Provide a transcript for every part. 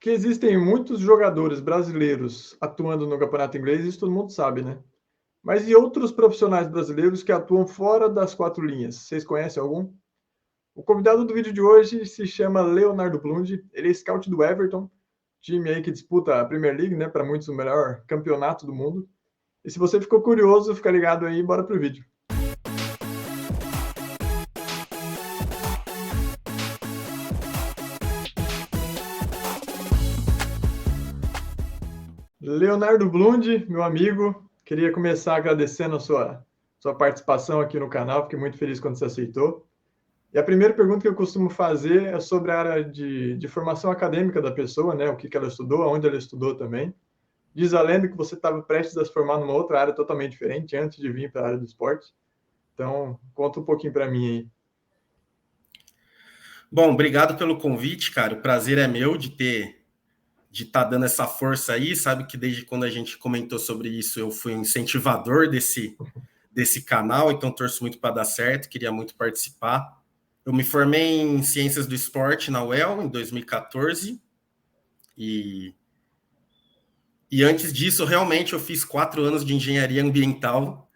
Que existem muitos jogadores brasileiros atuando no campeonato inglês, isso todo mundo sabe, né? Mas e outros profissionais brasileiros que atuam fora das quatro linhas? Vocês conhecem algum? O convidado do vídeo de hoje se chama Leonardo Blund, ele é scout do Everton, time aí que disputa a Premier League, né? Para muitos o melhor campeonato do mundo. E se você ficou curioso, fica ligado aí, bora pro vídeo. Leonardo Blund, meu amigo, queria começar agradecendo a sua participação aqui no canal, fiquei muito feliz quando você aceitou. E a primeira pergunta que eu costumo fazer é sobre a área de formação acadêmica da pessoa, né? O que ela estudou, aonde ela estudou também. Diz a lenda que você estava prestes a se formar numa outra área totalmente diferente antes de vir para a área do esporte. Então, conta um pouquinho para mim aí. Bom, obrigado pelo convite, cara. O prazer é meu de estar dando essa força aí. Sabe que desde quando a gente comentou sobre isso, eu fui um incentivador desse canal, então torço muito para dar certo, queria muito participar. Eu me formei em Ciências do Esporte na UEL em 2014 e, e antes disso, realmente, eu fiz 4 anos de Engenharia Ambiental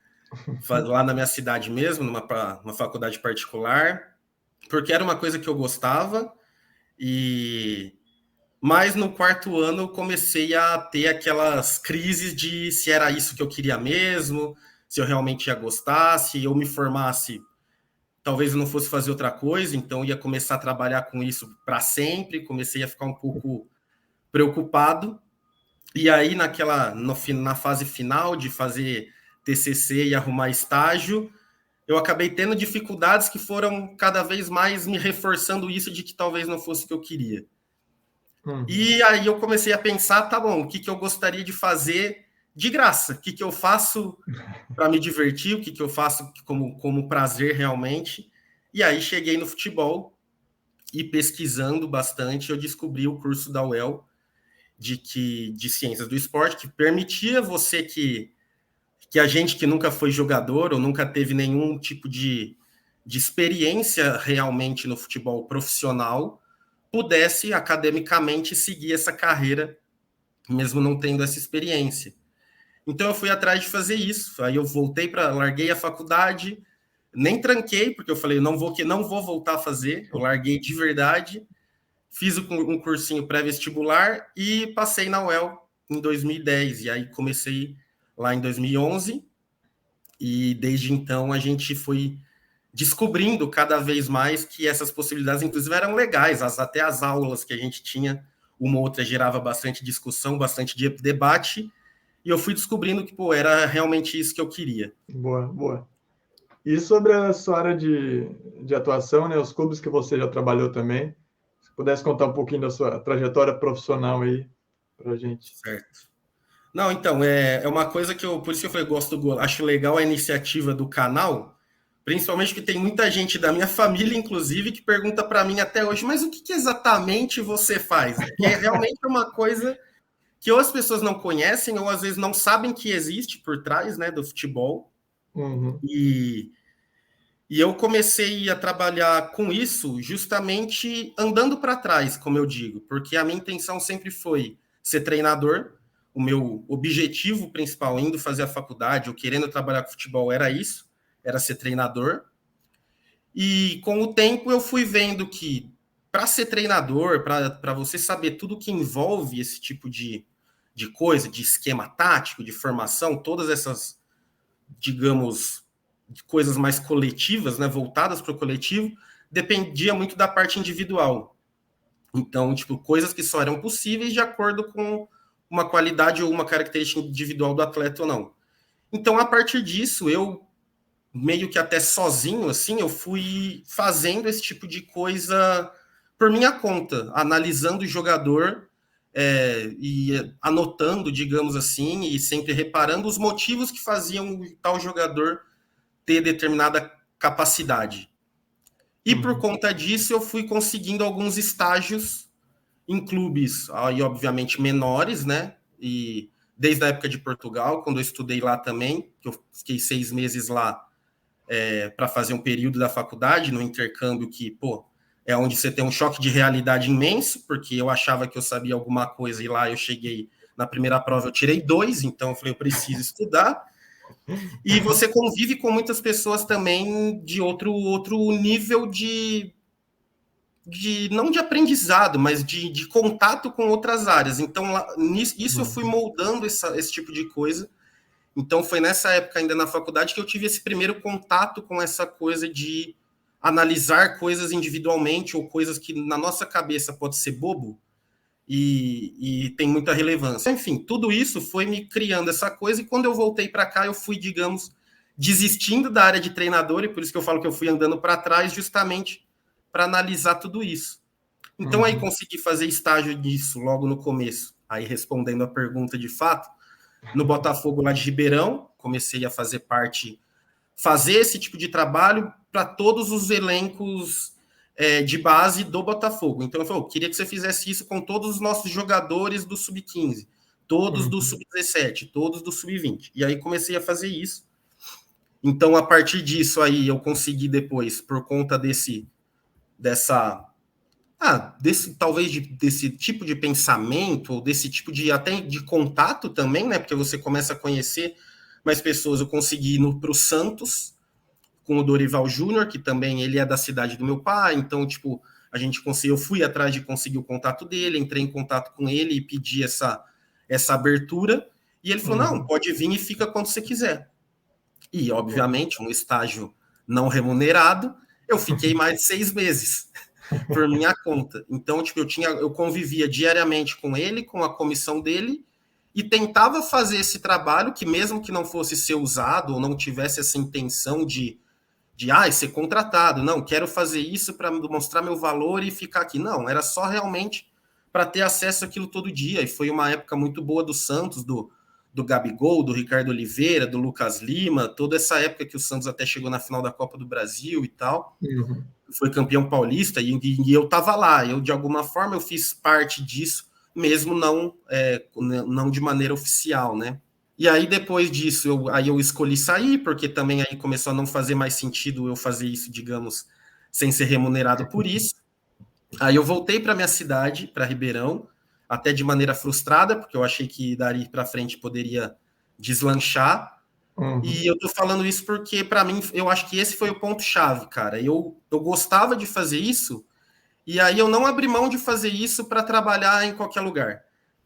lá na minha cidade mesmo, numa faculdade particular, porque era uma coisa que eu gostava. Mas no quarto ano eu comecei a ter aquelas crises de se era isso que eu queria mesmo, se eu realmente ia gostar, se eu me formasse, talvez eu não fosse fazer outra coisa, então eu ia começar a trabalhar com isso para sempre, comecei a ficar um pouco preocupado. E aí na fase final de fazer TCC e arrumar estágio, eu acabei tendo dificuldades que foram cada vez mais me reforçando isso de que talvez não fosse o que eu queria. Uhum. E aí eu comecei a pensar, tá bom, o que eu gostaria de fazer de graça? O que eu faço para me divertir? O que eu faço como prazer realmente? E aí cheguei no futebol e pesquisando bastante, eu descobri o curso da UEL de Ciências do Esporte, que permitia você que a gente que nunca foi jogador ou nunca teve nenhum tipo de experiência realmente no futebol profissional pudesse academicamente seguir essa carreira mesmo não tendo essa experiência. Então eu fui atrás de fazer isso. Aí eu voltei larguei a faculdade, nem tranquei, porque eu falei, não vou voltar a fazer. Eu larguei de verdade, fiz um cursinho pré-vestibular e passei na UEL em 2010. E aí comecei lá em 2011 e desde então a gente foi descobrindo cada vez mais que essas possibilidades, inclusive, eram legais. Até as aulas que a gente tinha, uma ou outra gerava bastante discussão, bastante debate, e eu fui descobrindo que, pô, era realmente isso que eu queria. Boa, boa. E sobre a sua área de atuação, né? Os clubes que você já trabalhou também. Se pudesse contar um pouquinho da sua trajetória profissional aí para gente. Certo. Não, então, é uma coisa que por isso que eu falei, acho legal a iniciativa do canal, principalmente que tem muita gente da minha família, inclusive, que pergunta para mim até hoje, mas o que exatamente você faz? Que é realmente uma coisa que ou as pessoas não conhecem ou às vezes não sabem que existe por trás, né, do futebol. Uhum. E, e eu comecei a trabalhar com isso justamente andando para trás, como eu digo, porque a minha intenção sempre foi ser treinador. O meu objetivo principal indo fazer a faculdade ou querendo trabalhar com futebol era isso, era ser treinador. E com o tempo eu fui vendo que para ser treinador, para você saber tudo que envolve esse tipo de coisa, de esquema tático, de formação, todas essas, digamos, coisas mais coletivas, né, voltadas para o coletivo, dependia muito da parte individual. Então, tipo, coisas que só eram possíveis de acordo com uma qualidade ou uma característica individual do atleta ou não. Então, a partir disso, eu meio que até sozinho, assim, eu fui fazendo esse tipo de coisa por minha conta, analisando o jogador e anotando, digamos assim, e sempre reparando os motivos que faziam o tal jogador ter determinada capacidade. E por Uhum. conta disso, eu fui conseguindo alguns estágios em clubes, aí obviamente menores, né? E desde a época de Portugal, quando eu estudei lá também, que eu fiquei 6 meses lá para fazer um período da faculdade, no intercâmbio que, pô, é onde você tem um choque de realidade imenso, porque eu achava que eu sabia alguma coisa e lá eu cheguei na primeira prova, eu tirei 2, então eu falei, eu preciso estudar. E você convive com muitas pessoas também de outro nível não de aprendizado, mas de contato com outras áreas. Então, isso eu fui moldando esse tipo de coisa. Então, foi nessa época, ainda na faculdade, que eu tive esse primeiro contato com essa coisa de analisar coisas individualmente ou coisas que na nossa cabeça pode ser bobo e tem muita relevância. Enfim, tudo isso foi me criando essa coisa e quando eu voltei para cá, eu fui, digamos, desistindo da área de treinador e por isso que eu falo que eu fui andando para trás justamente para analisar tudo isso. Então, aí consegui fazer estágio disso logo no começo. Aí, respondendo a pergunta de fato, no Botafogo lá de Ribeirão, comecei a fazer esse tipo de trabalho para todos os elencos de base do Botafogo. Então, eu falei, queria que você fizesse isso com todos os nossos jogadores do Sub-15, todos do Sub-17, todos do Sub-20. E aí comecei a fazer isso. Então, a partir disso aí, eu consegui depois, por conta desse desse tipo de pensamento, desse tipo de até de contato também, né? Porque você começa a conhecer mais pessoas. Eu consegui ir para o Santos com o Dorival Júnior, que também ele é da cidade do meu pai, então, tipo, eu fui atrás de conseguir o contato dele, entrei em contato com ele e pedi essa abertura, e ele falou, não, pode vir e fica quando você quiser. E, obviamente, um estágio não remunerado, eu fiquei mais de 6 meses por minha conta. Então, tipo, eu convivia diariamente com ele, com a comissão dele, e tentava fazer esse trabalho que, mesmo que não fosse ser usado, ou não tivesse essa intenção de ser contratado, não, quero fazer isso para mostrar meu valor e ficar aqui. Não, era só realmente para ter acesso àquilo todo dia. E foi uma época muito boa do Santos, do Gabigol, do Ricardo Oliveira, do Lucas Lima, toda essa época que o Santos até chegou na final da Copa do Brasil e tal. Foi campeão paulista e eu estava lá. Eu, de alguma forma, eu fiz parte disso, mesmo não de maneira oficial, né? E aí, depois disso, eu escolhi sair, porque também aí começou a não fazer mais sentido eu fazer isso, digamos, sem ser remunerado por isso. Aí eu voltei para minha cidade, para Ribeirão, até de maneira frustrada, porque eu achei que dali para frente poderia deslanchar. E eu tô falando isso porque, para mim, eu acho que esse foi o ponto-chave, cara. Eu gostava de fazer isso, e aí eu não abri mão de fazer isso para trabalhar em qualquer lugar.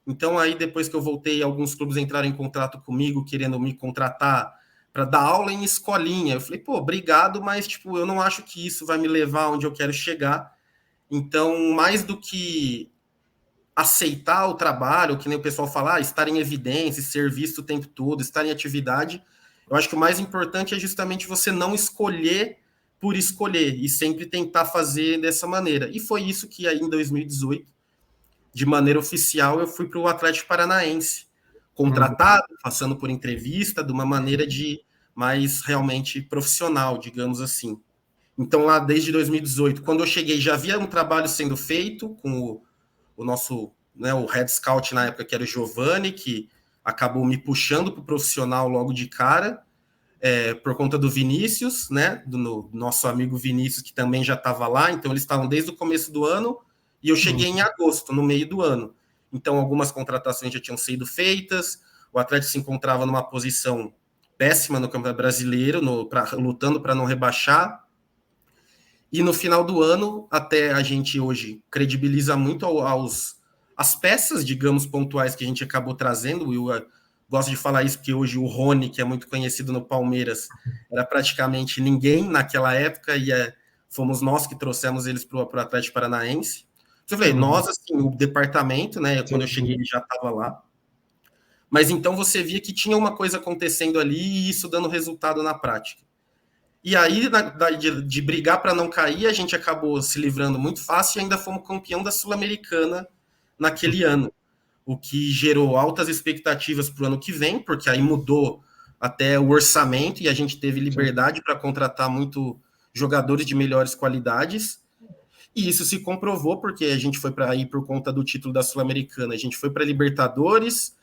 Então, aí, depois que eu voltei, alguns clubes entraram em contato comigo, querendo me contratar para dar aula em escolinha. Eu falei, pô, obrigado, mas, tipo, eu não acho que isso vai me levar onde eu quero chegar. Então, mais do que aceitar o trabalho, que nem o pessoal fala, estar em evidência, ser visto o tempo todo, estar em atividade, eu acho que o mais importante é justamente você não escolher por escolher, e sempre tentar fazer dessa maneira. E foi isso que aí em 2018, de maneira oficial, eu fui para o Atlético Paranaense, contratado, passando por entrevista, de uma maneira mais realmente profissional, digamos assim. Então, lá desde 2018, quando eu cheguei, já havia um trabalho sendo feito com o nosso, né, o head scout na época, que era o Giovanni, que acabou me puxando para o profissional logo de cara, por conta do Vinícius, né, do nosso amigo Vinícius, que também já estava lá. Então, eles estavam desde o começo do ano, e eu cheguei em agosto, no meio do ano. Então, algumas contratações já tinham sido feitas, o Atlético se encontrava numa posição péssima no Campeonato Brasileiro, lutando para não rebaixar. E no final do ano, até a gente hoje credibiliza muito as peças, digamos, pontuais que a gente acabou trazendo. Eu gosto de falar isso porque hoje o Rony, que é muito conhecido no Palmeiras, era praticamente ninguém naquela época, e fomos nós que trouxemos eles para o Atlético Paranaense. Eu falei, nós, assim, o departamento, né? Quando eu cheguei, ele já estava lá. Mas então você via que tinha uma coisa acontecendo ali e isso dando resultado na prática. E aí, de brigar para não cair, a gente acabou se livrando muito fácil e ainda fomos campeão da Sul-Americana naquele ano, o que gerou altas expectativas para o ano que vem, porque aí mudou até o orçamento e a gente teve liberdade para contratar muito jogadores de melhores qualidades. E isso se comprovou porque a gente foi para aí por conta do título da Sul-Americana, a gente foi para a Libertadores,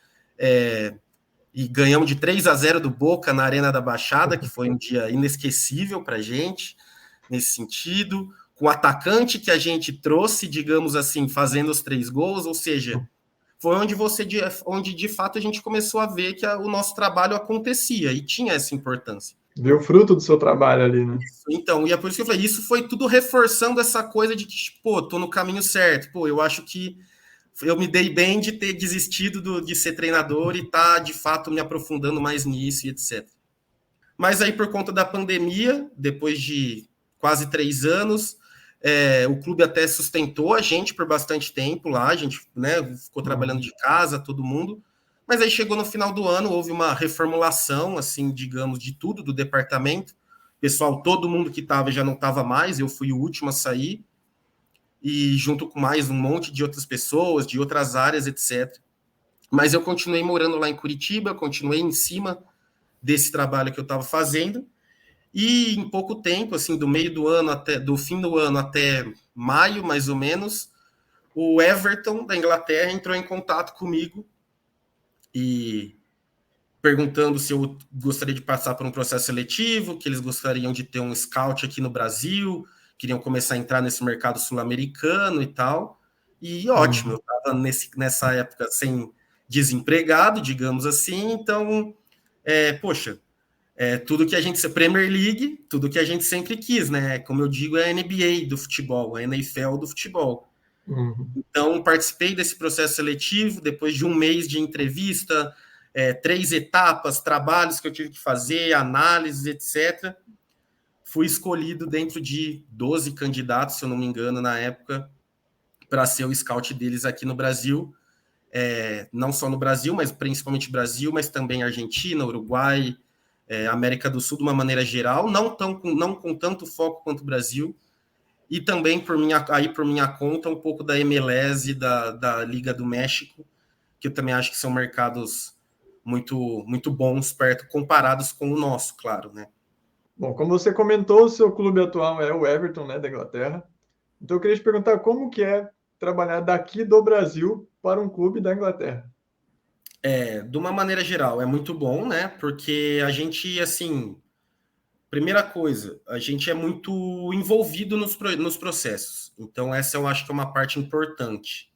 e ganhamos de 3-0 do Boca na Arena da Baixada, que foi um dia inesquecível para a gente, nesse sentido. com o atacante que a gente trouxe, digamos assim, fazendo os 3 gols, ou seja, foi onde de fato a gente começou a ver que o nosso trabalho acontecia e tinha essa importância. Ver o fruto do seu trabalho ali, né? Então, e é por isso que eu falei, isso foi tudo reforçando essa coisa de que, pô, tô no caminho certo, pô, eu acho que eu me dei bem de ter desistido de ser treinador e tá, de fato, me aprofundando mais nisso e etc. Mas aí, por conta da pandemia, depois de quase 3 anos, o clube até sustentou a gente por bastante tempo lá, a gente, né, ficou trabalhando de casa, todo mundo, mas aí chegou no final do ano, houve uma reformulação, assim, digamos, de tudo do departamento. Pessoal, todo mundo que estava já não estava mais, eu fui o último a sair, e junto com mais um monte de outras pessoas, de outras áreas, etc. Mas eu continuei morando lá em Curitiba, continuei em cima desse trabalho que eu estava fazendo, e em pouco tempo, assim, do fim do ano até maio, mais ou menos, o Everton da Inglaterra entrou em contato comigo e perguntando se eu gostaria de passar por um processo seletivo, que eles gostariam de ter um scout aqui no Brasil, queriam começar a entrar nesse mercado sul-americano e tal. E ótimo, eu estava nessa época sem desempregado, digamos assim, então, poxa, tudo que a gente... Premier League, tudo que a gente sempre quis, né? Como eu digo, é a NBA do futebol, a NFL do futebol. Então, participei desse processo seletivo, depois de um mês de entrevista, 3 etapas, trabalhos que eu tive que fazer, análises, etc. Fui escolhido dentro de 12 candidatos, se eu não me engano, na época, para ser o scout deles aqui no Brasil. Não só no Brasil, mas principalmente Brasil, mas também Argentina, Uruguai, América do Sul, de uma maneira geral, não com tanto foco quanto o Brasil, e também por minha conta um pouco da MLS e da Liga do México, que eu também acho que são mercados muito, muito bons comparados com o nosso, claro, né? Bom, como você comentou, o seu clube atual é o Everton, né, da Inglaterra. Então eu queria te perguntar como que é trabalhar daqui do Brasil para um clube da Inglaterra. De uma maneira geral, é muito bom, né? Porque a gente, assim, primeira coisa, a gente é muito envolvido nos processos. Então, essa eu acho que é uma parte importante.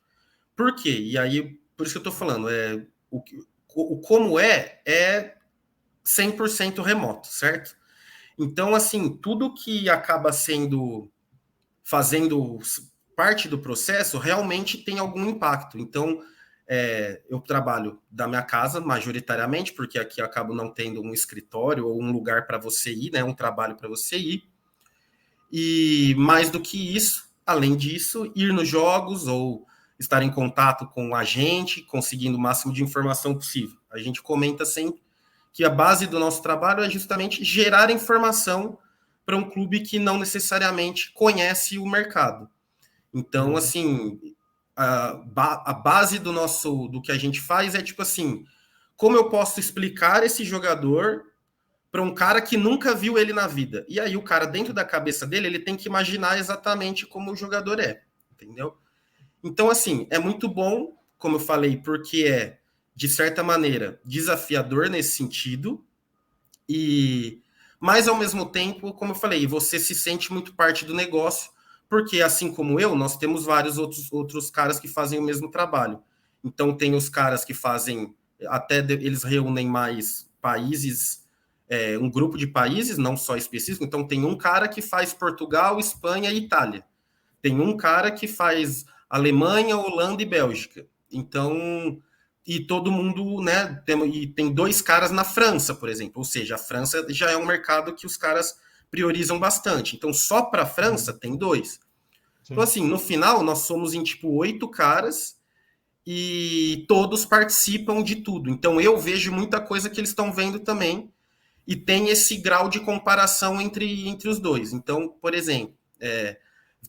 Por quê? E aí, por isso que eu estou falando, o como é 100% remoto, certo? Então, assim, tudo que acaba fazendo parte do processo realmente tem algum impacto. Então, eu trabalho da minha casa, majoritariamente, porque aqui eu acabo não tendo um escritório ou um lugar para você ir, né, um trabalho para você ir. E mais do que isso, além disso, ir nos jogos ou estar em contato com a gente, conseguindo o máximo de informação possível. A gente comenta sempre que a base do nosso trabalho é justamente gerar informação para um clube que não necessariamente conhece o mercado. Então, assim, a base do que a gente faz é tipo assim, como eu posso explicar esse jogador para um cara que nunca viu ele na vida? E aí o cara, dentro da cabeça dele, ele tem que imaginar exatamente como o jogador é, entendeu? Então, assim, é muito bom, como eu falei, porque de certa maneira, desafiador nesse sentido, mas ao mesmo tempo, como eu falei, você se sente muito parte do negócio, porque assim como eu, nós temos vários outros caras que fazem o mesmo trabalho. Então tem os caras que fazem, eles reúnem mais países, um grupo de países, não só específico. Então tem um cara que faz Portugal, Espanha e Itália. Tem um cara que faz Alemanha, Holanda e Bélgica. Então, e todo mundo, né? Tem 2 caras na França, por exemplo. Ou seja, a França já é um mercado que os caras priorizam bastante. Então, só para a França tem 2. Sim. Então, assim, no final, nós somos em tipo 8 caras e todos participam de tudo. Então, eu vejo muita coisa que eles estão vendo também e tem esse grau de comparação entre os dois. Então, por exemplo,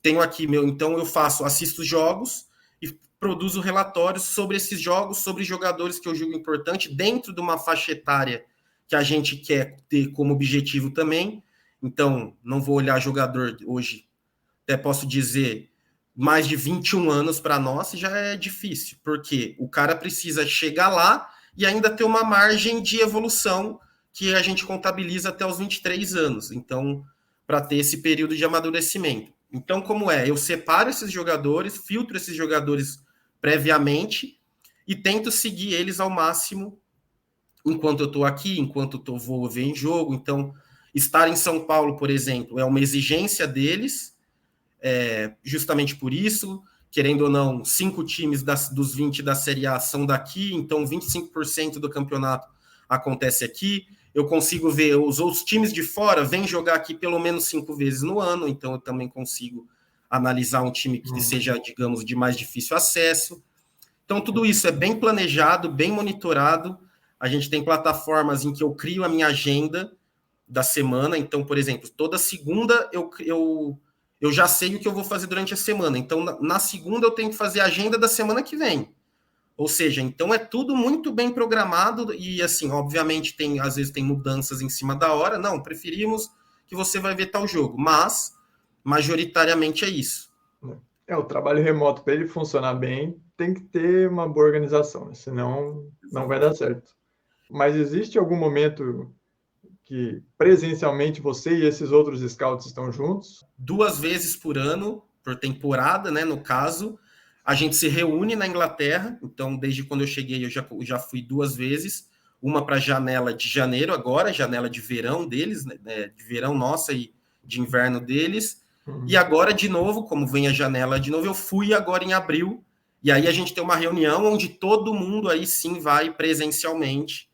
tenho aqui então eu assisto jogos e produzo relatórios sobre esses jogos, sobre jogadores que eu julgo importante, dentro de uma faixa etária que a gente quer ter como objetivo também. Então, não vou olhar jogador hoje, até posso dizer, mais de 21 anos para nós já é difícil, porque o cara precisa chegar lá e ainda ter uma margem de evolução que a gente contabiliza até os 23 anos. Então, para ter esse período de amadurecimento. Então, como é? Eu separo esses jogadores, filtro esses jogadores previamente e tento seguir eles ao máximo enquanto eu estou aqui, enquanto eu vou ver em jogo. Então, estar em São Paulo, por exemplo, é uma exigência deles, justamente por isso, querendo ou não, 5 times dos 20 da Série A são daqui, então 25% do campeonato acontece aqui. Eu consigo ver os outros times de fora, vêm jogar aqui pelo menos 5 vezes no ano, então eu também consigo analisar um time que seja, digamos, de mais difícil acesso. Então, tudo isso é bem planejado, bem monitorado. A gente tem plataformas em que eu crio a minha agenda da semana. Então, por exemplo, toda segunda eu já sei o que eu vou fazer durante a semana. Então, na segunda eu tenho que fazer a agenda da semana que vem. Ou seja, então é tudo muito bem programado e, assim, obviamente, às vezes tem mudanças em cima da hora. Não, preferimos que você vai ver tal jogo, mas majoritariamente é isso. O trabalho remoto, para ele funcionar bem, tem que ter uma boa organização, né? Senão não vai dar certo. Mas existe algum momento que presencialmente você e esses outros scouts estão juntos? 2 vezes por ano, por temporada, né, no caso, a gente se reúne na Inglaterra. Então, desde quando eu cheguei, eu já fui 2 vezes. Uma para a janela de janeiro agora, janela de verão deles, né, de verão nossa e de inverno deles. E agora, de novo, como vem a janela de novo, eu fui agora em abril. E aí a gente tem uma reunião onde todo mundo aí sim vai presencialmente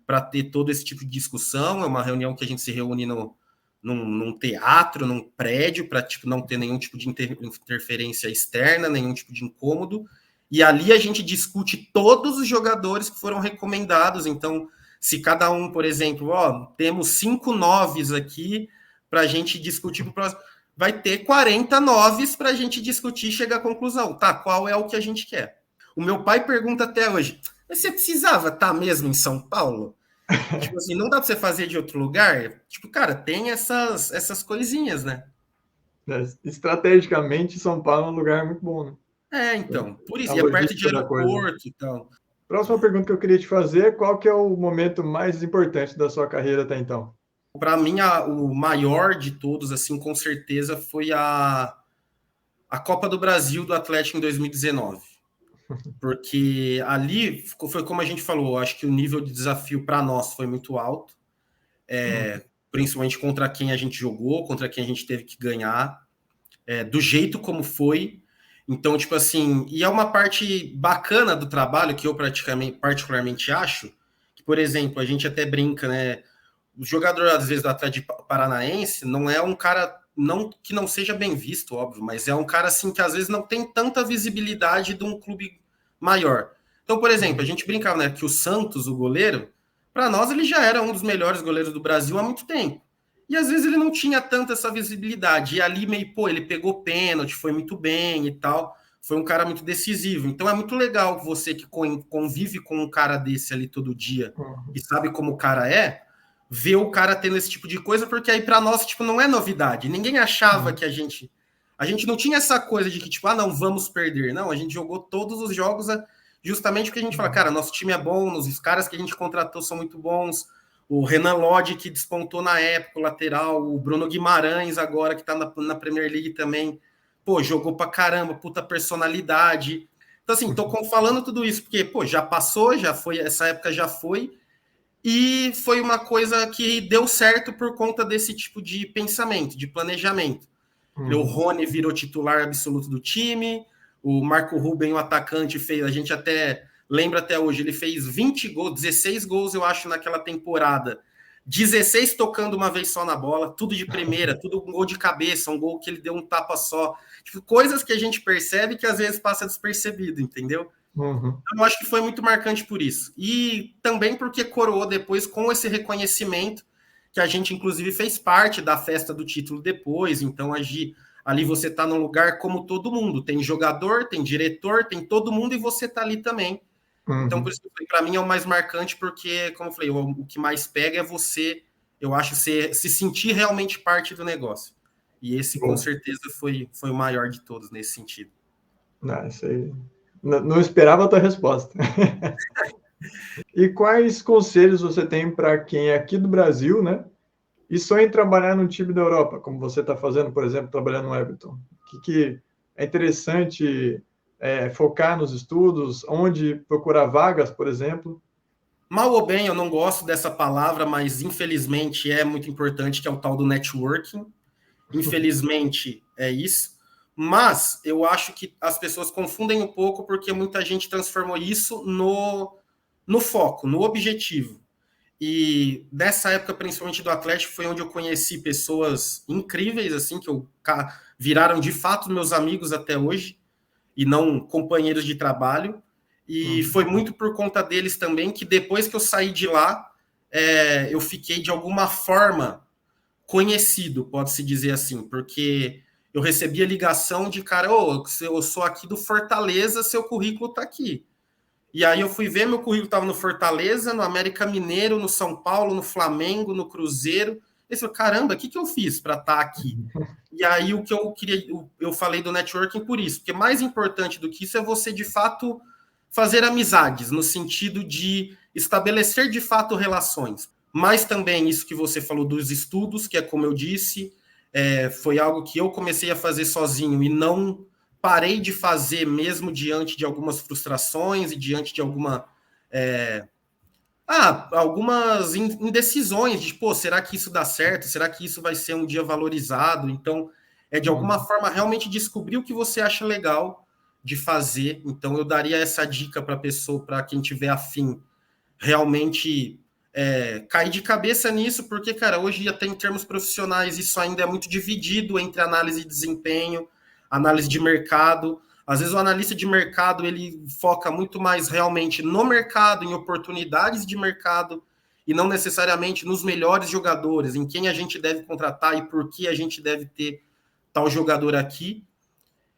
para ter todo esse tipo de discussão. É uma reunião que a gente se reúne num teatro, num prédio, para tipo, não ter nenhum tipo de interferência externa, nenhum tipo de incômodo. E ali a gente discute todos os jogadores que foram recomendados. Então, se cada um, por exemplo, temos 5 noves aqui para a gente discutir para o próximo, vai ter 40 noves para a gente discutir e chegar à conclusão. Tá, qual é o que a gente quer? O meu pai pergunta até hoje, você precisava estar mesmo em São Paulo? Tipo assim, não dá para você fazer de outro lugar? Tipo, cara, tem essas coisinhas, né? Estrategicamente, São Paulo é um lugar muito bom, né? Então, por isso, A e é perto de logística da coisa. aeroporto e tal. Próxima pergunta que eu queria te fazer, qual que é o momento mais importante da sua carreira até então? Para mim, o maior de todos, assim, com certeza, foi a Copa do Brasil do Atlético em 2019. Porque ali foi como a gente falou, acho que o nível de desafio para nós foi muito alto, principalmente contra quem a gente jogou, contra quem a gente teve que ganhar, do jeito como foi. Então, tipo assim, e é uma parte bacana do trabalho que eu particularmente acho, que, por exemplo, a gente até brinca, né? O jogador, às vezes, do Atlético Paranaense não é um cara que não seja bem visto, óbvio, mas é um cara assim que às vezes não tem tanta visibilidade de um clube maior. Então, por exemplo, a gente brincava, né, que o Santos, o goleiro, para nós ele já era um dos melhores goleiros do Brasil há muito tempo. E às vezes ele não tinha tanta essa visibilidade. E ali meio, ele pegou pênalti, foi muito bem e tal. Foi um cara muito decisivo. Então é muito legal você que convive com um cara desse ali todo dia e sabe como o cara ver o cara tendo esse tipo de coisa, porque aí para nós, tipo, não é novidade. Ninguém achava que a gente não tinha essa coisa de que, tipo, não, vamos perder. Não, a gente jogou todos os jogos justamente porque a gente fala, cara, nosso time é bom, os caras que a gente contratou são muito bons. O Renan Lodge, que despontou na época, o lateral, o Bruno Guimarães agora, que tá na Premier League também, jogou pra caramba, puta personalidade. Então, assim, tô falando tudo isso, porque, já passou, já foi, essa época já foi, e foi uma coisa que deu certo por conta desse tipo de pensamento, de planejamento. O Rony virou titular absoluto do time, o Marco Ruben, o atacante, fez, a gente até lembra até hoje, ele fez 20 gols, 16 gols, eu acho, naquela temporada. 16 tocando uma vez só na bola, tudo de primeira, tudo um gol de cabeça, um gol que ele deu um tapa só. Tipo, coisas que a gente percebe que às vezes passa despercebido, entendeu? Então, eu acho que foi muito marcante por isso. E também porque coroou depois com esse reconhecimento, que a gente, inclusive, fez parte da festa do título depois. Então, ali você está num lugar como todo mundo. Tem jogador, tem diretor, tem todo mundo e você está ali também. Então, por isso que para mim é o mais marcante, porque, como eu falei, o que mais pega é você, eu acho, se sentir realmente parte do negócio. E esse, com certeza, foi o maior de todos nesse sentido. Isso aí. Não esperava a tua resposta. E quais conselhos você tem para quem é aqui do Brasil, né? E sonha em trabalhar num time da Europa, como você está fazendo, por exemplo, trabalhando no Everton? Que é interessante focar nos estudos, onde procurar vagas, por exemplo? Mal ou bem, eu não gosto dessa palavra, mas infelizmente é muito importante, que é o tal do networking. Infelizmente é isso. Mas eu acho que as pessoas confundem um pouco porque muita gente transformou isso no foco, no objetivo. E nessa época, principalmente do Atlético, foi onde eu conheci pessoas incríveis, assim, viraram de fato meus amigos até hoje, e não companheiros de trabalho. E foi muito por conta deles também que depois que eu saí de lá, eu fiquei de alguma forma conhecido, pode-se dizer assim, porque eu recebia ligação de cara, eu sou aqui do Fortaleza, seu currículo está aqui. E aí eu fui ver, meu currículo estava no Fortaleza, no América Mineiro, no São Paulo, no Flamengo, no Cruzeiro. Eu falei, caramba, o que eu fiz para estar aqui? E aí o que eu queria, eu falei do networking por isso, porque mais importante do que isso é você, de fato, fazer amizades, no sentido de estabelecer, de fato, relações. Mas também isso que você falou dos estudos, que é como eu disse, foi algo que eu comecei a fazer sozinho e não parei de fazer mesmo diante de algumas frustrações e diante de algumas indecisões de, pô, será que isso dá certo? Será que isso vai ser um dia valorizado? Então, de alguma forma realmente descobrir o que você acha legal de fazer. Então, eu daria essa dica para a pessoa, para quem tiver afim, realmente cair de cabeça nisso, porque, cara, hoje até em termos profissionais isso ainda é muito dividido entre análise de desempenho, análise de mercado. Às vezes o analista de mercado ele foca muito mais realmente no mercado, em oportunidades de mercado, e não necessariamente nos melhores jogadores, em quem a gente deve contratar e por que a gente deve ter tal jogador aqui.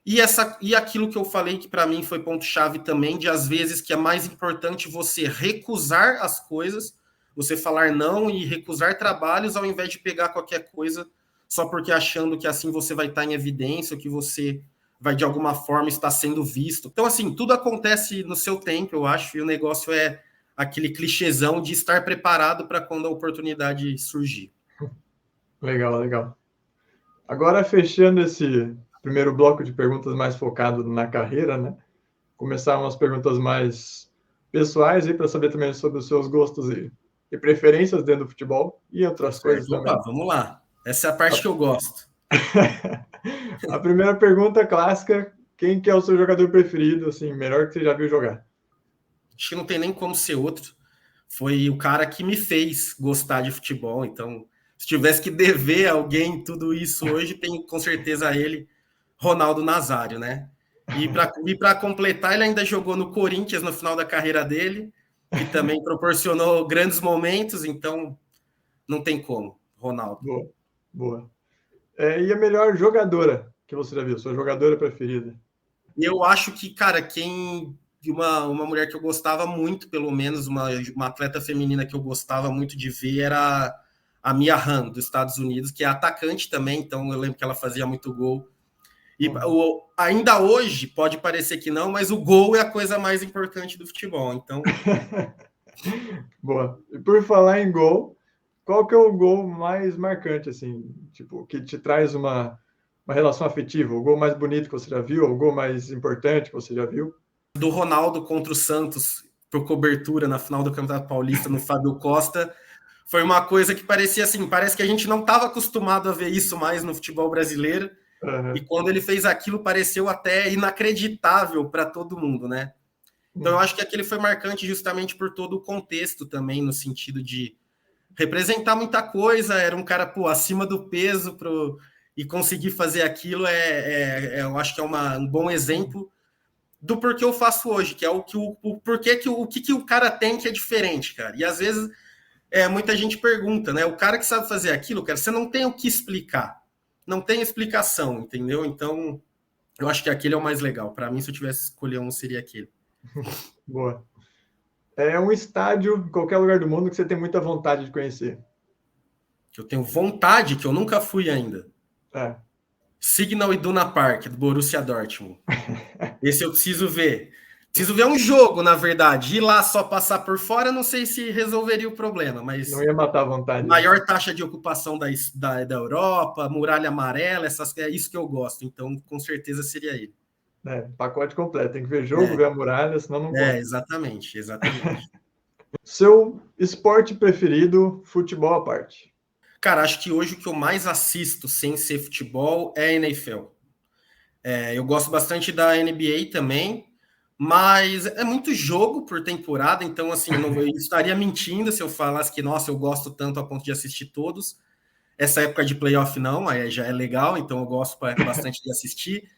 E aquilo que eu falei que para mim foi ponto-chave também, de às vezes que é mais importante você recusar as coisas, você falar não e recusar trabalhos ao invés de pegar qualquer coisa só porque achando que assim você vai estar em evidência, ou que você vai de alguma forma estar sendo visto. Então, assim, tudo acontece no seu tempo, eu acho, e o negócio é aquele clichêzão de estar preparado para quando a oportunidade surgir. Legal, legal. Agora, fechando esse primeiro bloco de perguntas mais focado na carreira, né? Começar umas perguntas mais pessoais aí para saber também sobre os seus gostos e preferências dentro do futebol e outras coisas Certo? também. Opa, vamos lá. Essa é a parte que eu gosto. A primeira pergunta clássica: quem que é o seu jogador preferido, assim, melhor que você já viu jogar? Acho que não tem nem como ser outro. Foi o cara que me fez gostar de futebol. Então, se tivesse que dever a alguém tudo isso hoje, tem com certeza ele, Ronaldo Nazário, né? E para completar, ele ainda jogou no Corinthians no final da carreira dele, que também proporcionou grandes momentos, então não tem como, Ronaldo. Boa, boa. E a melhor jogadora que você já viu, sua jogadora preferida? E eu acho que, cara, uma mulher que eu gostava muito, pelo menos, uma atleta feminina que eu gostava muito de ver era a Mia Hamm, dos Estados Unidos, que é atacante também, então eu lembro que ela fazia muito gol. E ainda hoje, pode parecer que não, mas o gol é a coisa mais importante do futebol, então... Boa. E por falar em gol, qual que é o gol mais marcante, assim, tipo, que te traz uma relação afetiva? O gol mais bonito que você já viu? O gol mais importante que você já viu? Do Ronaldo contra o Santos, por cobertura na final do Campeonato Paulista, no Fábio Costa, foi uma coisa que parecia assim, parece que a gente não estava acostumado a ver isso mais no futebol brasileiro, e quando ele fez aquilo pareceu até inacreditável para todo mundo, né? Então eu acho que aquele foi marcante justamente por todo o contexto também, no sentido de representar muita coisa, era um cara, pô, acima do peso e conseguir fazer aquilo eu acho que é um bom exemplo do porquê eu faço hoje, que é o porquê que o cara tem que é diferente, cara. E às vezes muita gente pergunta, né? O cara que sabe fazer aquilo, cara, você não tem o que explicar. Não tem explicação, entendeu? Então, eu acho que aquele é o mais legal. Para mim, se eu tivesse que escolher um, seria aquele. Boa. É um estádio em qualquer lugar do mundo que você tem muita vontade de conhecer. Que eu tenho vontade, que eu nunca fui ainda. Signal Iduna Park, do Borussia Dortmund. Esse eu preciso ver. Preciso ver um jogo, na verdade. Ir lá só passar por fora, não sei se resolveria o problema, mas Não ia matar a vontade. maior taxa de ocupação da Europa, muralha amarela, é isso que eu gosto. Então, com certeza seria ele. Pacote completo. Tem que ver jogo, ver a muralha, senão não conta. Exatamente, exatamente. Seu esporte preferido, futebol à parte? Cara, acho que hoje o que eu mais assisto sem ser futebol é NFL. Eu gosto bastante da NBA também, mas é muito jogo por temporada, então assim, eu estaria mentindo se eu falasse que, nossa, eu gosto tanto a ponto de assistir todos. Essa época de playoff não, aí já é legal, então eu gosto bastante de assistir.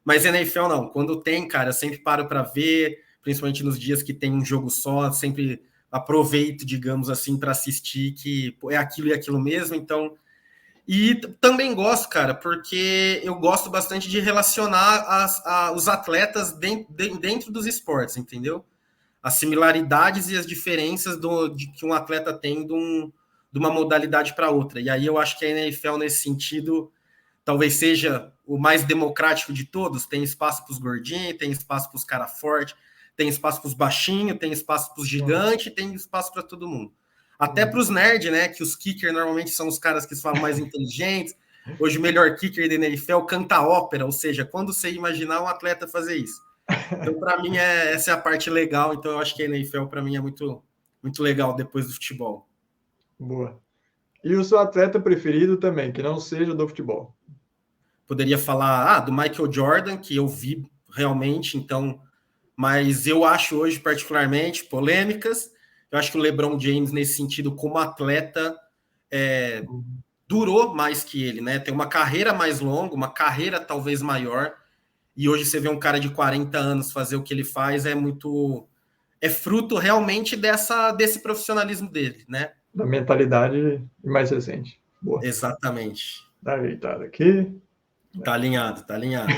Mas NFL não, quando tem, cara, eu sempre paro para ver, principalmente nos dias que tem um jogo só, sempre aproveito, digamos assim, para assistir, que é aquilo e aquilo mesmo, então. E também gosto, cara, porque eu gosto bastante de relacionar os atletas dentro dos esportes, entendeu? As similaridades e as diferenças que um atleta tem de uma modalidade para outra. E aí eu acho que a NFL, nesse sentido, talvez seja o mais democrático de todos. Tem espaço para os gordinhos, tem espaço para os caras fortes, tem espaço para os baixinhos, tem espaço para os gigantes, tem espaço para todo mundo. Até para os nerds, né? Que os kickers normalmente são os caras que falam mais inteligentes. Hoje o melhor kicker da NFL canta ópera, ou seja, quando você imaginar um atleta fazer isso. Então, para mim, essa é a parte legal. Então, eu acho que a NFL, para mim, é muito, muito legal depois do futebol. Boa. E o seu atleta preferido também, que não seja do futebol? Poderia falar do Michael Jordan, que eu vi realmente, então, mas eu acho hoje particularmente polêmicas. Eu acho que o LeBron James, nesse sentido, como atleta, durou mais que ele, né? Tem uma carreira mais longa, uma carreira talvez maior, e hoje você vê um cara de 40 anos fazer o que ele faz, é fruto realmente desse profissionalismo dele, né? Da mentalidade mais recente. Boa. Exatamente. Dá ajeitada aqui. Tá alinhado, tá alinhado.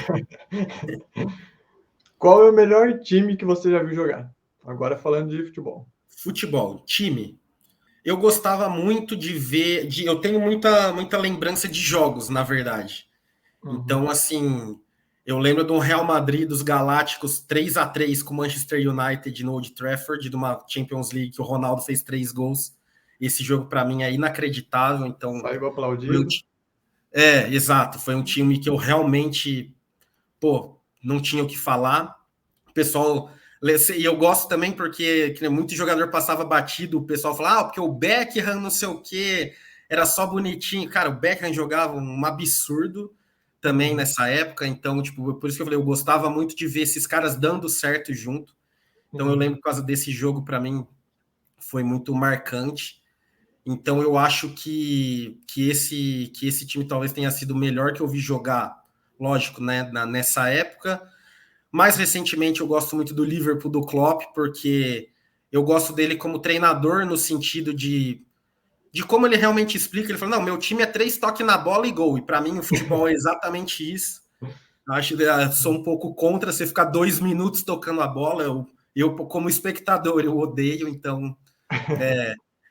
Qual é o melhor time que você já viu jogar? Agora falando de futebol. Futebol, time. Eu gostava muito de ver, eu tenho muita lembrança de jogos, na verdade. Então, assim, eu lembro de um Real Madrid dos Galácticos 3-3 com o Manchester United no Old Trafford, de uma Champions League que o Ronaldo fez 3 gols. Esse jogo, para mim, é inacreditável. Então, Saiu aplaudido. Exato. Foi um time que eu realmente, não tinha o que falar. O pessoal. E eu gosto também porque muito jogador passava batido, o pessoal falava, porque o Beckham não sei o quê, era só bonitinho. Cara, o Beckham jogava um absurdo também nessa época, então, tipo, por isso que eu falei, eu gostava muito de ver esses caras dando certo junto. Então eu lembro por causa desse jogo, para mim, foi muito marcante. Então eu acho que esse time talvez tenha sido o melhor que eu vi jogar, lógico, né, nessa época. Mais recentemente, eu gosto muito do Liverpool, do Klopp, porque eu gosto dele como treinador no sentido de como ele realmente explica. Ele fala, não, meu time é 3 toques na bola e gol. E para mim, o futebol é exatamente isso. Sou um pouco contra você ficar 2 minutos tocando a bola. Eu como espectador, eu odeio. Então,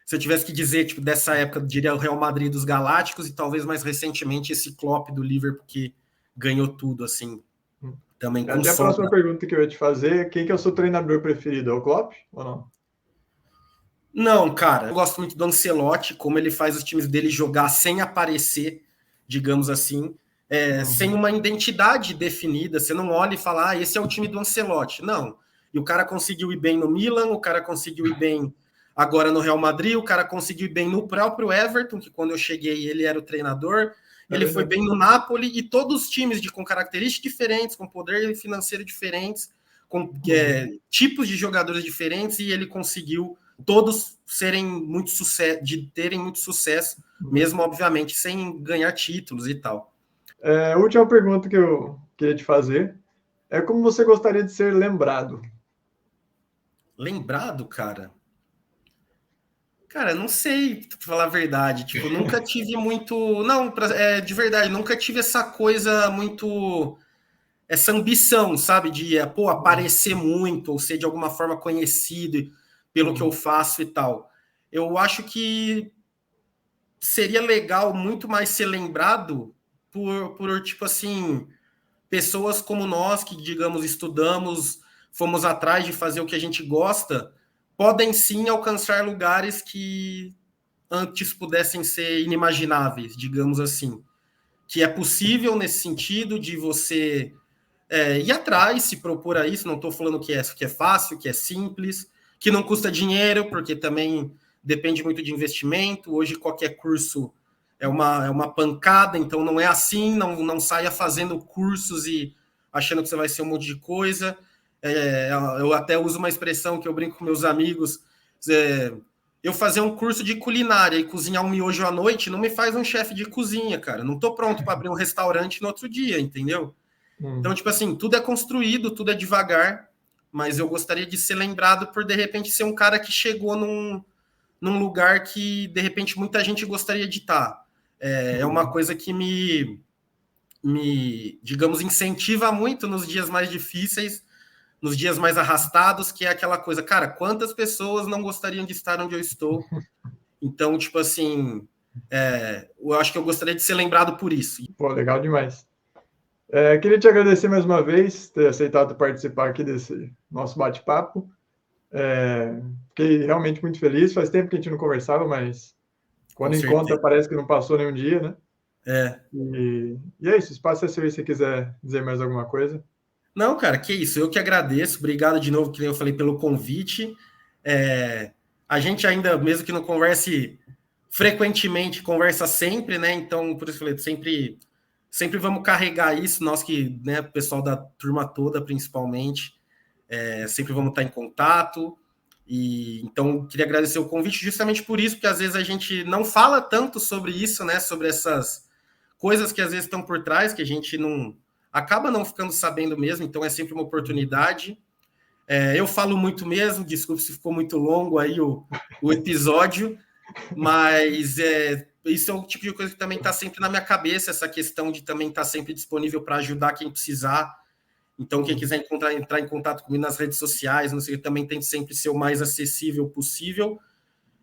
se eu tivesse que dizer, tipo, dessa época, eu diria o Real Madrid dos Galácticos e talvez mais recentemente esse Klopp do Liverpool que ganhou tudo, assim, também com Até a próxima pergunta que eu ia te fazer, quem que é o seu treinador preferido? É o Klopp ou não? Não, cara, eu gosto muito do Ancelotti, como ele faz os times dele jogar sem aparecer, digamos assim, sem uma identidade definida. Você não olha e fala, esse é o time do Ancelotti. Não. E o cara conseguiu ir bem no Milan, o cara conseguiu ir bem agora no Real Madrid, o cara conseguiu ir bem no próprio Everton, que quando eu cheguei ele era o treinador. Ele foi bem no Napoli e todos os times com características diferentes, com poder financeiro diferentes, com tipos de jogadores diferentes, e ele conseguiu todos serem muito sucesso, de terem muito sucesso, mesmo obviamente sem ganhar títulos e tal. A última pergunta que eu queria te fazer é como você gostaria de ser lembrado? Lembrado, cara? Cara, não sei, pra falar a verdade. Tipo, nunca tive muito. Não, de verdade, nunca tive essa coisa muito. Essa ambição, sabe? De, aparecer muito, ou ser de alguma forma conhecido pelo que eu faço e tal. Eu acho que seria legal muito mais ser lembrado por tipo assim, pessoas como nós que, digamos, estudamos, fomos atrás de fazer o que a gente gosta, podem sim alcançar lugares que antes pudessem ser inimagináveis, digamos assim. Que é possível nesse sentido de você ir atrás, se propor a isso. Não estou falando que é fácil, que é simples, que não custa dinheiro, porque também depende muito de investimento. Hoje qualquer curso é uma pancada, então não é assim, não saia fazendo cursos e achando que você vai ser um monte de coisa. Eu até uso uma expressão que eu brinco com meus amigos, eu fazer um curso de culinária e cozinhar um miojo à noite não me faz um chefe de cozinha, cara. Não tô pronto para abrir um restaurante no outro dia, entendeu? Então, tipo assim, tudo é construído, tudo é devagar, mas eu gostaria de ser lembrado por, de repente, ser um cara que chegou num lugar que, de repente, muita gente gostaria de estar. É uma coisa que me, digamos, incentiva muito nos dias mais difíceis, nos dias mais arrastados, que é aquela coisa, cara, quantas pessoas não gostariam de estar onde eu estou? Então, tipo assim, eu acho que eu gostaria de ser lembrado por isso. Pô, legal demais. Queria te agradecer mais uma vez, ter aceitado participar aqui desse nosso bate-papo. Fiquei realmente muito feliz. Faz tempo que a gente não conversava, mas quando encontra parece que não passou nenhum dia, né? E é isso, o espaço é seu, se você quiser dizer mais alguma coisa. Não, cara, que isso, eu que agradeço. Obrigado de novo, que eu falei, pelo convite. A gente ainda, mesmo que não converse frequentemente, conversa sempre, né? Então, por isso eu falei, sempre vamos carregar isso, nós que, né, o pessoal da turma toda, principalmente, sempre vamos estar em contato. E então, queria agradecer o convite justamente por isso, porque às vezes a gente não fala tanto sobre isso, né? Sobre essas coisas que às vezes estão por trás, que a gente não acaba não ficando sabendo mesmo, então é sempre uma oportunidade. Eu falo muito mesmo, desculpe se ficou muito longo aí o episódio, mas isso é um tipo de coisa que também está sempre na minha cabeça, essa questão de também estar sempre disponível para ajudar quem precisar. Então, quem quiser entrar em contato comigo nas redes sociais, não sei, também tem sempre ser o mais acessível possível,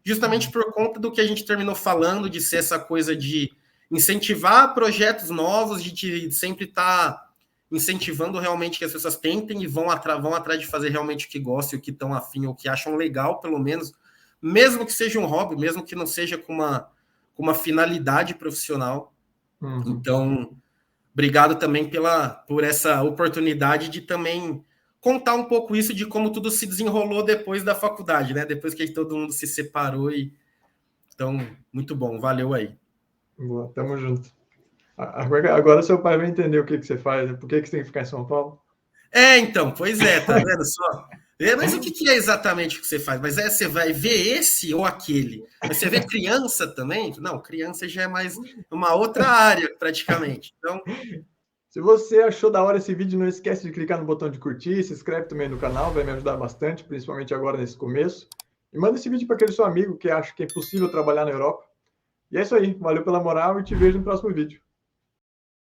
justamente por conta do que a gente terminou falando, de ser essa coisa de incentivar projetos novos, de sempre estar incentivando realmente que as pessoas tentem e vão atrás de fazer realmente o que gostam, o que estão afim, o que acham legal, pelo menos, mesmo que seja um hobby, mesmo que não seja com uma finalidade profissional. Então, obrigado também por essa oportunidade de também contar um pouco isso de como tudo se desenrolou depois da faculdade, né? Depois que todo mundo se separou. Então, muito bom. Valeu aí. Boa, tamo junto. Agora seu pai vai entender o que você faz, por que você tem que ficar em São Paulo. Então, pois tá vendo só? Mas o que é exatamente o que você faz? Mas você vai ver esse ou aquele? Mas você vê criança também? Não, criança já é mais uma outra área, praticamente. Então, se você achou da hora esse vídeo, não esquece de clicar no botão de curtir, se inscreve também no canal, vai me ajudar bastante, principalmente agora nesse começo. E manda esse vídeo para aquele seu amigo que acha que é possível trabalhar na Europa. E é isso aí, valeu pela moral e te vejo no próximo vídeo.